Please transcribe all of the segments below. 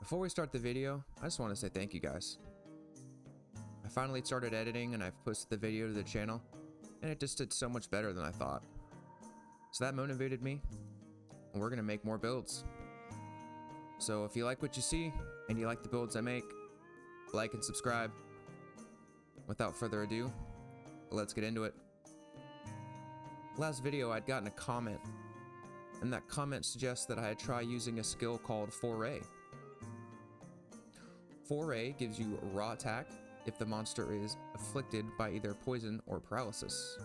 Before we start the video, I just want to say thank you guys. I finally started editing and I've posted the video to the channel, and it just did so much better than I thought. So that motivated me, and we're going to make more builds. So if you like what you see, and you like the builds I make, like and subscribe. Without further ado, let's get into it. Last video I'd gotten a comment, and that comment suggests that I try using a skill called Foray. Foray gives you raw attack if the monster is afflicted by either poison or paralysis.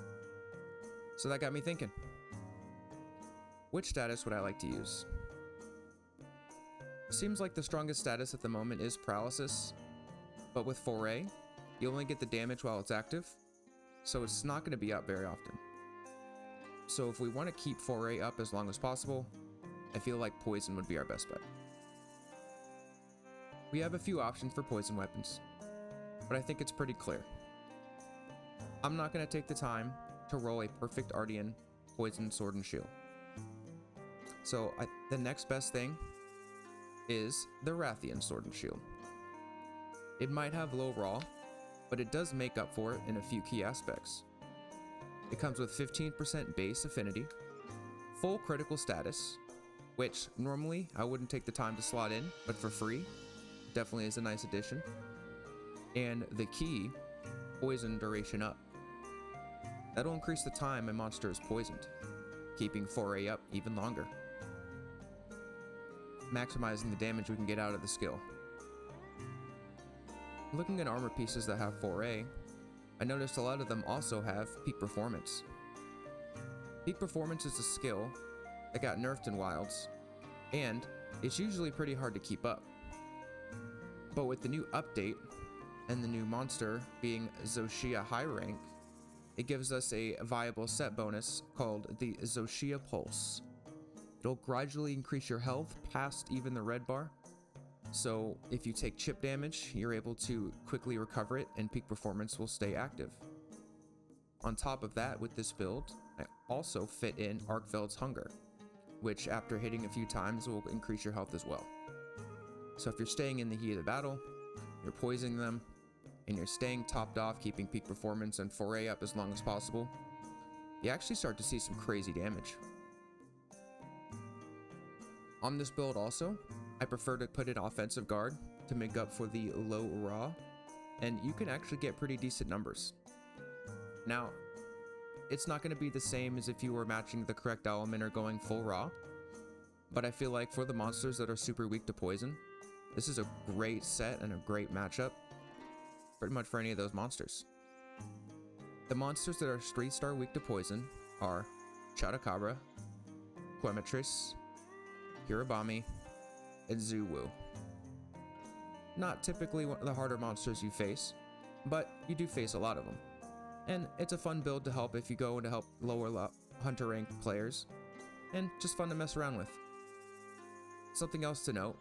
So that got me thinking, which status would I like to use? Seems like the strongest status at the moment is paralysis, but with Foray, you only get the damage while it's active, so it's not going to be up very often. So if we want to keep Foray up as long as possible, I feel like poison would be our best bet. We have a few options for poison weapons, but I think it's pretty clear. I'm not going to take the time to roll a perfect Ardian poison sword and shield. So the next best thing is the Rathian sword and shield. It might have low raw, but it does make up for it in a few key aspects. It comes with 15% base affinity, full critical status, which normally I wouldn't take the time to slot in, but for free, definitely is a nice addition. And the key, poison duration up. That'll increase the time a monster is poisoned, keeping Foray up even longer, maximizing the damage we can get out of the skill. Looking at armor pieces that have Foray, I noticed a lot of them also have peak performance. Peak performance is a skill that got nerfed in Wilds, and it's usually pretty hard to keep up. But with the new update, and the new monster being Zoshia high rank, it gives us a viable set bonus called the Zoshia Pulse. It'll gradually increase your health past even the red bar, so if you take chip damage, you're able to quickly recover it and peak performance will stay active. On top of that, with this build, I also fit in Arkveld's Hunger, which after hitting a few times will increase your health as well. So if you're staying in the heat of the battle, you're poisoning them, and you're staying topped off, keeping peak performance and Foray up as long as possible, you actually start to see some crazy damage. On this build also, I prefer to put in offensive guard to make up for the low raw, and you can actually get pretty decent numbers. Now, it's not going to be the same as if you were matching the correct element or going full raw, but I feel like for the monsters that are super weak to poison, this is a great set and a great matchup, pretty much for any of those monsters. The monsters that are 3-star weak to poison are Chotacabra, Quemetris, Hirabami, and Zuwu. Not typically one of the harder monsters you face, but you do face a lot of them. And it's a fun build to help if you go to help lower hunter rank players, and just fun to mess around with. Something else to note,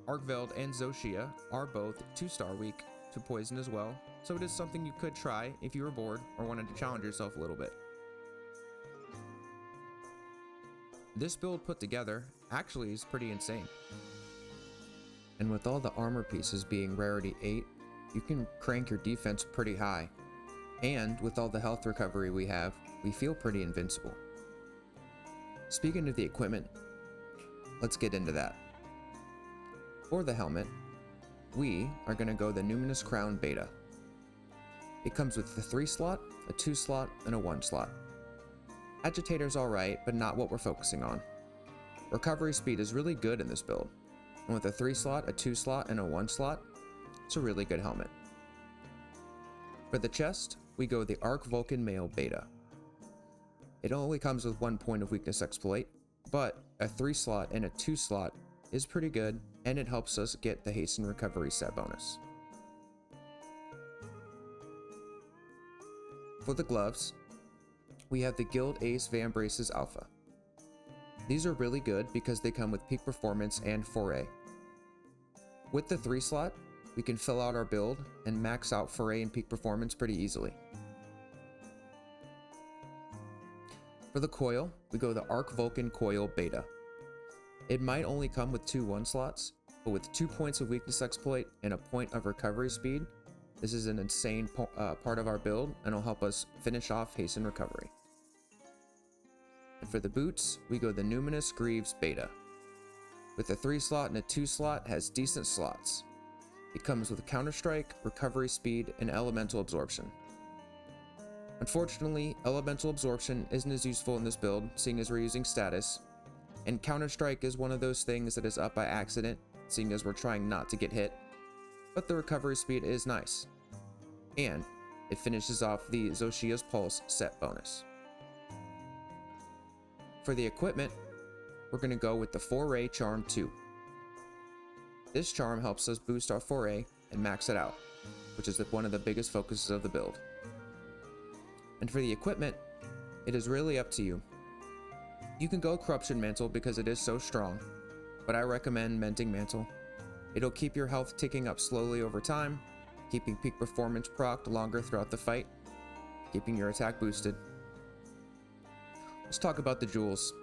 Arkveld and Zoshia are both 2-star weak to poison as well, so it is something you could try if you were bored or wanted to challenge yourself a little bit. This build put together actually is pretty insane. And with all the armor pieces being rarity 8, you can crank your defense pretty high. And with all the health recovery we have, we feel pretty invincible. Speaking of the equipment, let's get into that. For the helmet, we are going to go the Numinous Crown Beta. It comes with the 3-slot, a 2-slot, and a 1-slot. Agitator's alright, but not what we're focusing on. Recovery speed is really good in this build, and with a 3-slot, a 2-slot, and a 1-slot, it's a really good helmet. For the chest, we go the Arc Vulcan Male Beta. It only comes with 1 point of weakness exploit, but a 3-slot and a 2-slot is pretty good, and it helps us get the hasten recovery set bonus. For the gloves, we have the Guild Ace Vambraces Alpha. These are really good because they come with peak performance and Foray. With the 3-slot, we can fill out our build and max out Foray and peak performance pretty easily. For the coil, we go the Arc Vulcan Coil Beta. It might only come with 2 1-slots, but with 2 points of weakness exploit and a point of recovery speed, this is an insane part of our build and will help us finish off hasten recovery. And for the boots, we go the Numinous Greaves Beta. With a 3 slot and a 2 slot, has decent slots. It comes with Counter Strike, recovery speed, and elemental absorption. Unfortunately, elemental absorption isn't as useful in this build, seeing as we're using status, and Counter Strike is one of those things that is up by accident, seeing as we're trying not to get hit, but the recovery speed is nice. And it finishes off the Zoshia's Pulse set bonus. For the equipment, we're going to go with the Foray Charm 2. This charm helps us boost our Foray and max it out, which is one of the biggest focuses of the build. And for the equipment, it is really up to you. You can go Corruption Mantle because it is so strong, but I recommend Mending Mantle. It'll keep your health ticking up slowly over time, keeping peak performance procced longer throughout the fight, keeping your attack boosted. Let's talk about the jewels.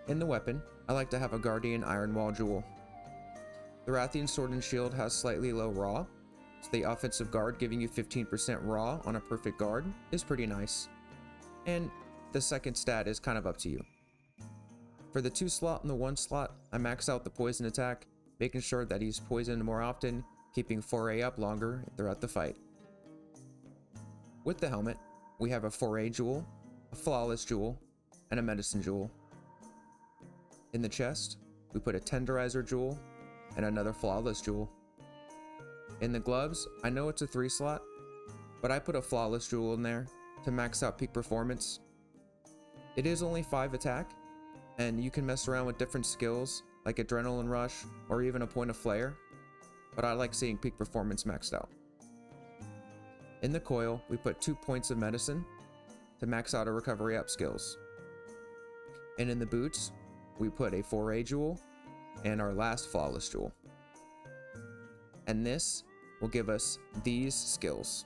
In the weapon, I like to have a Guardian Iron Wall jewel. The Rathian Sword and Shield has slightly low raw, so the offensive guard giving you 15% raw on a perfect guard is pretty nice. And the second stat is kind of up to you. For the 2 slot and the 1 slot, I max out the poison attack, making sure that he's poisoned more often, keeping Foray up longer throughout the fight. With the helmet, we have a Foray jewel, a Flawless jewel, and a Medicine jewel. In the chest, we put a Tenderizer jewel and another Flawless jewel. In the gloves, I know it's a 3 slot, but I put a Flawless jewel in there to max out peak performance. It is only 5 attack, and you can mess around with different skills like Adrenaline Rush or even a Point of Flare, but I like seeing peak performance maxed out. In the coil, we put 2 points of medicine to max out our recovery up skills. And in the boots, we put a Foray jewel and our last Flawless jewel. And this will give us these skills.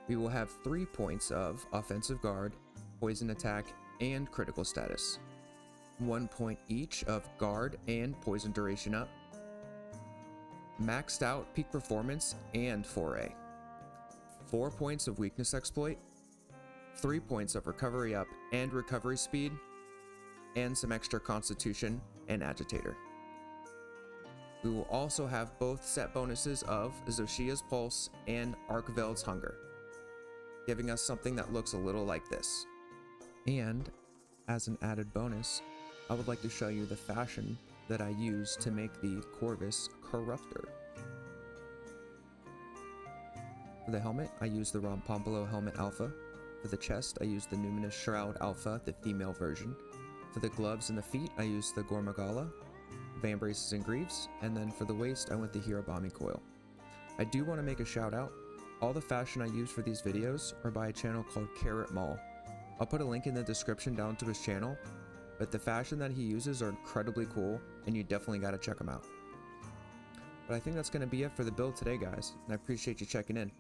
We will have 3 points of offensive guard, poison attack, and critical status. 1 point each of guard and poison duration up. Maxed out peak performance and Foray. 4 points of weakness exploit. 3 points of recovery up and recovery speed, and some extra constitution and agitator. We will also have both set bonuses of Zoshia's Pulse and Arkveld's Hunger, giving us something that looks a little like this. And as an added bonus, I would like to show you the fashion that I use to make the Corvus Corruptor. For the helmet, I use the Rompompolo Helmet Alpha. For the chest, I use the Numinous Shroud Alpha, the female version. For the gloves and the feet, I use the Gormagala, Vambraces and Greaves, and then for the waist, I went the Hirobami Coil. I do want to make a shout out. All the fashion I use for these videos are by a channel called Carrot Mall. I'll put a link in the description down to his channel, but the fashion that he uses are incredibly cool, and you definitely got to check them out. But I think that's going to be it for the build today, guys, and I appreciate you checking in.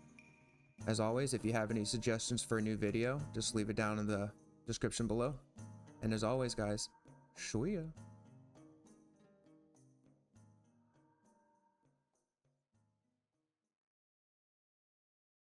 As always, if you have any suggestions for a new video, just leave it down in the description below. And as always, guys, shoo ya.